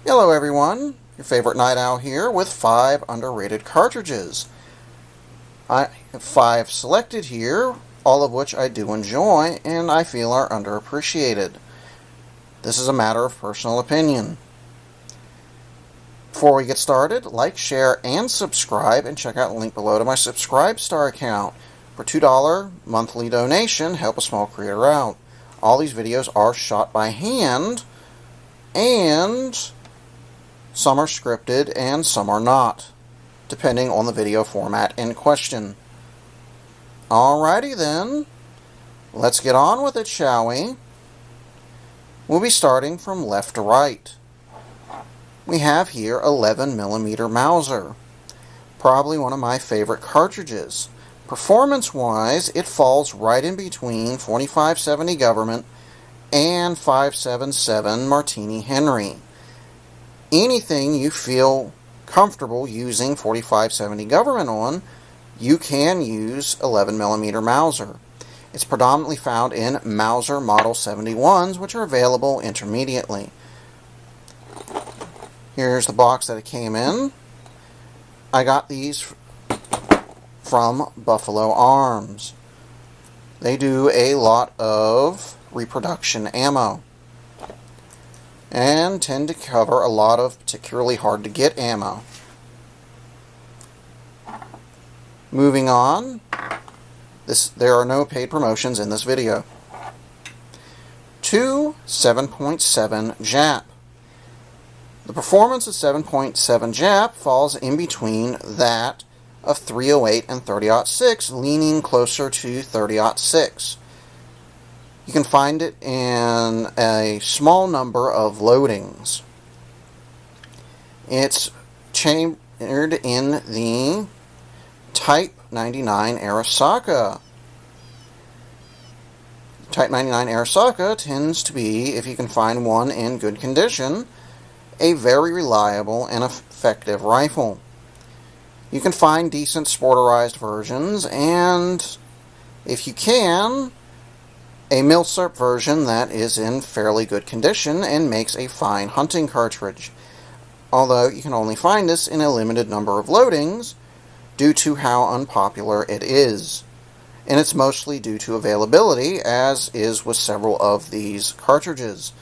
Hello everyone, your favorite night owl here with 5 underrated cartridges. I have 5 selected here, all of which I do enjoy and I feel are underappreciated. This is a matter of personal opinion. Before we get started, like, share, and subscribe, and check out the link below to my Subscribe-Star account. For $2 monthly donation, help a small creator out. All these videos are shot by hand, and some are scripted and some are not, depending on the video format in question. Alrighty then, let's get on with it, shall we? We'll be starting from left to right. We have here 11mm Mauser, probably one of my favorite cartridges. Performance-wise, it falls right in between 4570 Government and 577 Martini Henry. Anything you feel comfortable using 4570 Government on, you can use 11mm Mauser. It's predominantly found in Mauser Model 71s, which are available intermediately. Here's the box that it came in. I got these from Buffalo Arms. They do a lot of reproduction ammo and tend to cover a lot of particularly hard to get ammo. Moving on, there are no paid promotions in this video. 2 7.7 Jap. The performance of 7.7 Jap falls in between that of 308 and 30-06, leaning closer to 30-06. You can find it in a small number of loadings. It's chambered in the Type 99 Arasaka. Type 99 Arasaka tends to be, if you can find one in good condition, a very reliable and effective rifle. You can find decent sporterized versions, and if you can, a milsurp version that is in fairly good condition and makes a fine hunting cartridge. Although you can only find this in a limited number of loadings due to how unpopular it is. And it's mostly due to availability, as is with several of these cartridges.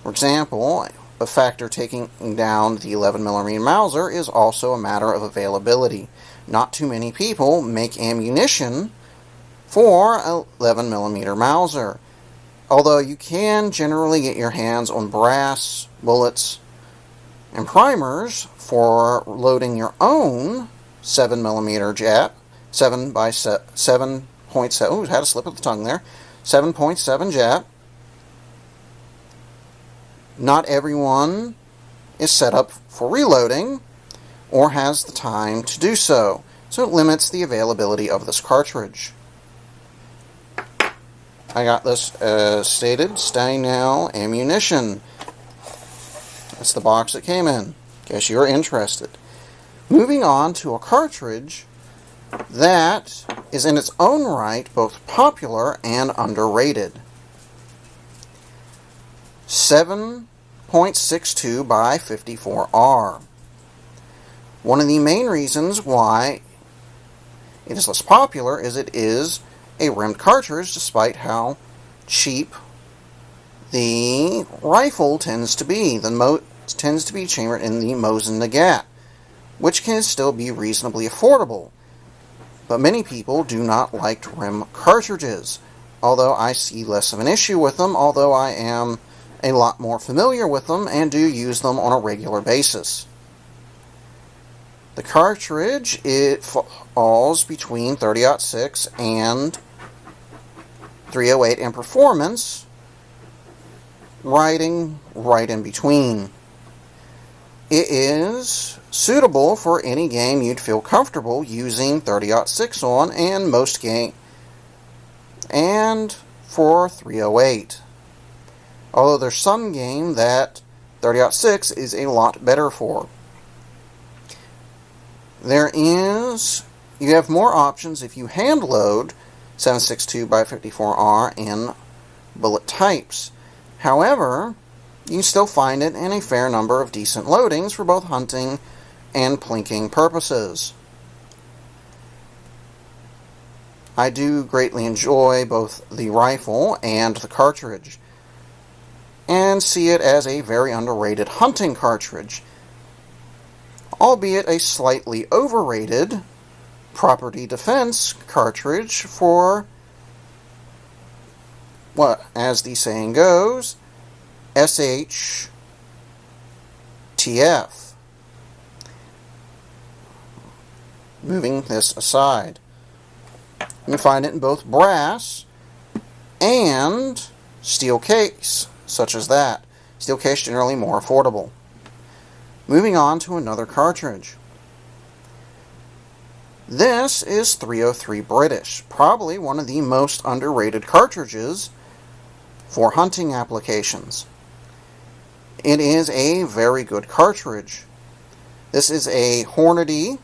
For example, a factor taking down the 11mm Mauser is also a matter of availability. Not too many people make ammunition for 11mm Mauser, although you can generally get your hands on brass bullets and primers for loading your own 7mm Jap, 7.7, ooh, had a slip of the tongue there, 7.7 Jap. Not everyone is set up for reloading or has the time to do so, so it limits the availability of this cartridge. I got this, as stated, Steady Now ammunition. That's the box that came in, in case you're interested. Moving on to a cartridge that is in its own right both popular and underrated. 7.62 by 54R. One of the main reasons why it is less popular is it is a rimmed cartridge, despite how cheap the rifle tends to be. Tends to be chambered in the Mosin Nagant, which can still be reasonably affordable. But many people do not like rim cartridges, although I see less of an issue with them, although I am a lot more familiar with them and do use them on a regular basis. The cartridge, it falls between 30-06 and 308 in performance, right in between. It is suitable for any game you'd feel comfortable using 30-06 on, and most game, and for 308. Although there's some game that 30-06 is a lot better for. You have more options if you hand load 7.62 by 54R in bullet types. However, you can still find it in a fair number of decent loadings for both hunting and plinking purposes. I do greatly enjoy both the rifle and the cartridge, and see it as a very underrated hunting cartridge, albeit a slightly overrated property defense cartridge for what, as the saying goes, SHTF. Moving this aside, you can find it in both brass and steel case, such as that. Steel case generally more affordable. Moving on to another cartridge. This is 303 British, probably one of the most underrated cartridges for hunting applications. It is a very good cartridge. This is a Hornady,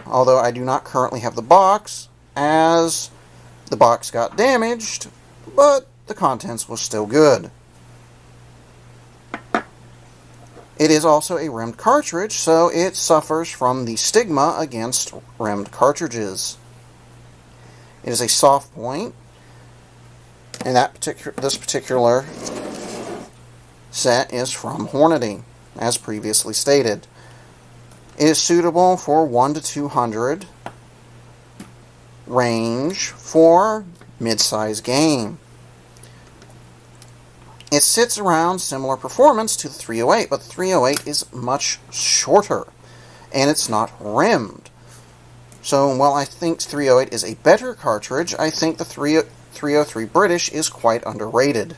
although I do not currently have the box, as the box got damaged, but the contents was still good. It is also a rimmed cartridge, so it suffers from the stigma against rimmed cartridges. It is a soft point, and this particular set is from Hornady, as previously stated. It is suitable for 1 to 200 range for mid-size game. It sits around similar performance to the 308, but the 308 is much shorter, and it's not rimmed. So while I think 308 is a better cartridge, I think the 303 British is quite underrated,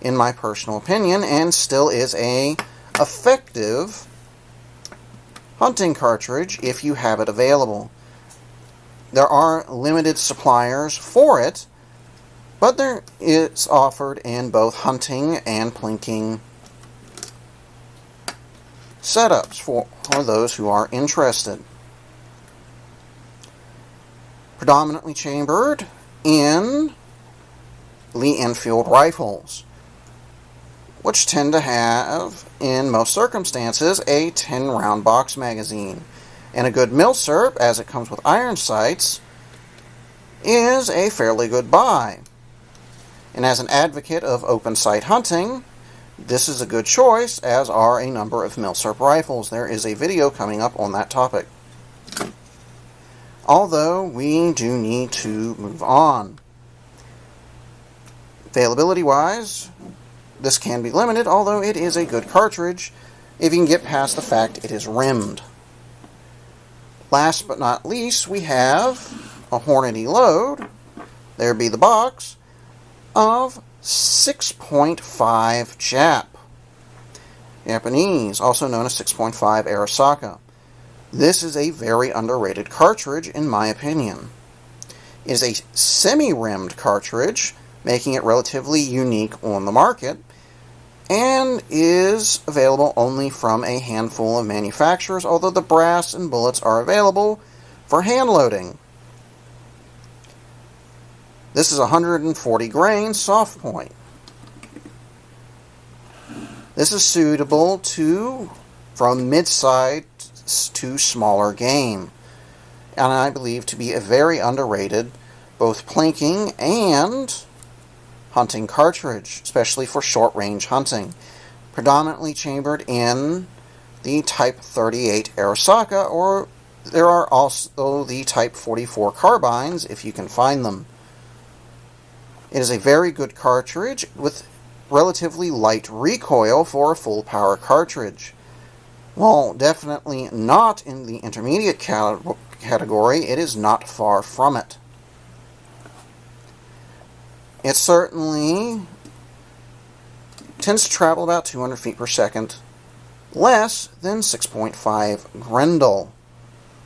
in my personal opinion, and still is a effective hunting cartridge if you have it available. There are limited suppliers for it, but there is offered in both hunting and plinking setups for those who are interested. Predominantly chambered in Lee Enfield rifles, which tend to have, in most circumstances, a 10-round box magazine. And a good milsurp, as it comes with iron sights, is a fairly good buy. And as an advocate of open sight hunting, this is a good choice, as are a number of milsurp rifles. There is a video coming up on that topic. Although, we do need to move on. Availability-wise, this can be limited, although it is a good cartridge if you can get past the fact it is rimmed. Last but not least, we have a Hornady load, there be the box, of 6.5 Japanese, also known as 6.5 Arasaka. This is a very underrated cartridge, in my opinion. It is a semi-rimmed cartridge, making it relatively unique on the market, and is available only from a handful of manufacturers, although the brass and bullets are available for hand loading. This is 140 grain soft point. This is suitable from mid-size to smaller game, and I believe to be a very underrated both plinking and hunting cartridge, especially for short-range hunting. Predominantly chambered in the Type 38 Arasaka, or there are also the Type 44 carbines, if you can find them. It is a very good cartridge with relatively light recoil for a full power cartridge. While definitely not in the intermediate category, it is not far from it. It certainly tends to travel about 200 feet per second, less than 6.5 Grendel.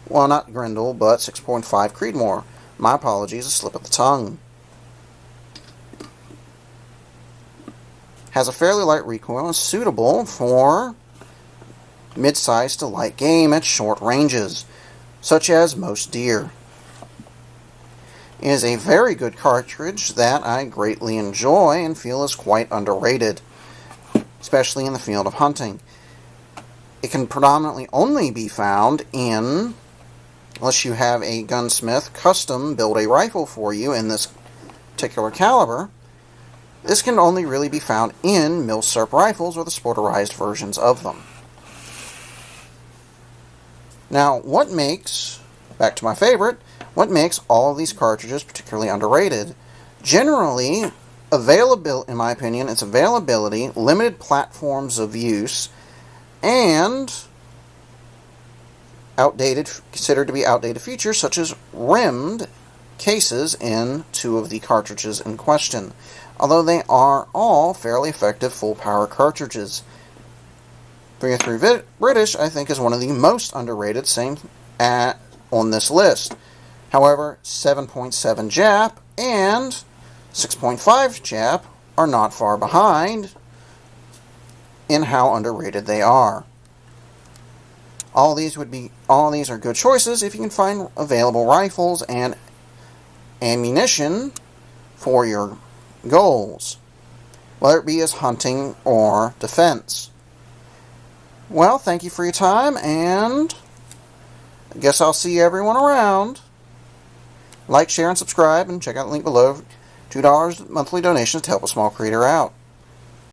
Well, not Grendel, but 6.5 Creedmoor. My apologies, a slip of the tongue. Has a fairly light recoil and is suitable for mid-size to light game at short ranges, such as most deer. It is a very good cartridge that I greatly enjoy and feel is quite underrated. especially in the field of hunting. It can predominantly only be found in, unless you have a gunsmith custom build a rifle for you in this particular caliber, this can only really be found in milsurp rifles or the sporterized versions of them. Now, what makes, back to my favorite, what makes all of these cartridges particularly underrated? Generally, in my opinion, it's availability, limited platforms of use, and considered to be outdated features such as rimmed cases in 2 of the cartridges in question, although they are all fairly effective full-power cartridges. 303 British, I think, is one of the most underrated, on this list. However, 7.7 Jap and 6.5 Jap are not far behind in how underrated they are. All these are good choices if you can find available rifles and ammunition for your goals, whether it be as hunting or defense. Well, thank you for your time, and I guess I'll see everyone around. Like, share, and subscribe, and check out the link below. $2 monthly donations to help a small creator out.